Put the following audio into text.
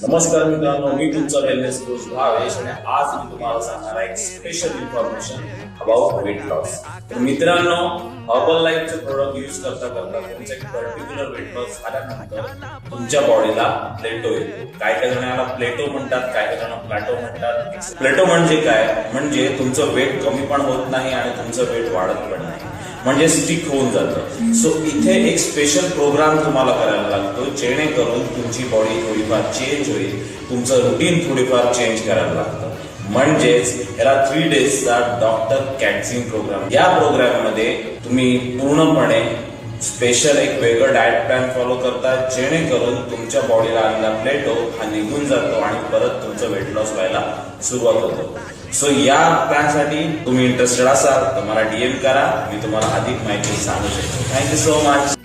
नमस्कार मित्रांनो, मी तुमचा वेलनेस कोच भावेश आणि आज मी तुम्हाला सांगणार आहे एक special information about weight loss. तर मित्रांनो, हर्बल लाईफचे प्रोडक्ट यूज करता करता तुमचं एक पर्टिक्युलर वेट लॉस झाल्यानंतर तुमच्या बॉडीला प्लेटो येतो. काय काय जण याला प्लेटो म्हणतात, काय काय जण प्लॅटो म्हणतात. प्लेटो म्हणजे काय, म्हणजे तुमचं वेट कमी पण होत नाही आणि तुमचं वेट वाढत पण नाही, म्हणजे स्टिक होऊन जातं. सो इथे एक स्पेशल प्रोग्राम तुम्हाला करायला लागतो जेणेकरून तुमची बॉडी थोडीफार चेंज होईल, तुमचं रुटीन थोडीफार चेंज करायला लागतं. म्हणजेच याला 3 डेजचा डॉक्टर कॅटझिंग प्रोग्राम. या प्रोग्राम मध्ये तुम्ही पूर्णपणे स्पेशल एक वेगळं डाएट प्लॅन फॉलो करता जेणेकरून तुमच्या बॉडीला आलेला प्लेटो हा निघून जातो आणि परत तुमचं वेट लॉस व्हायला सुरुवात होतो. सो या प्लॅनसाठी तुम्ही इंटरेस्टेड असाल तर मला DM करा, मी तुम्हाला अधिक माहिती सांगू शकतो. Thank you so much.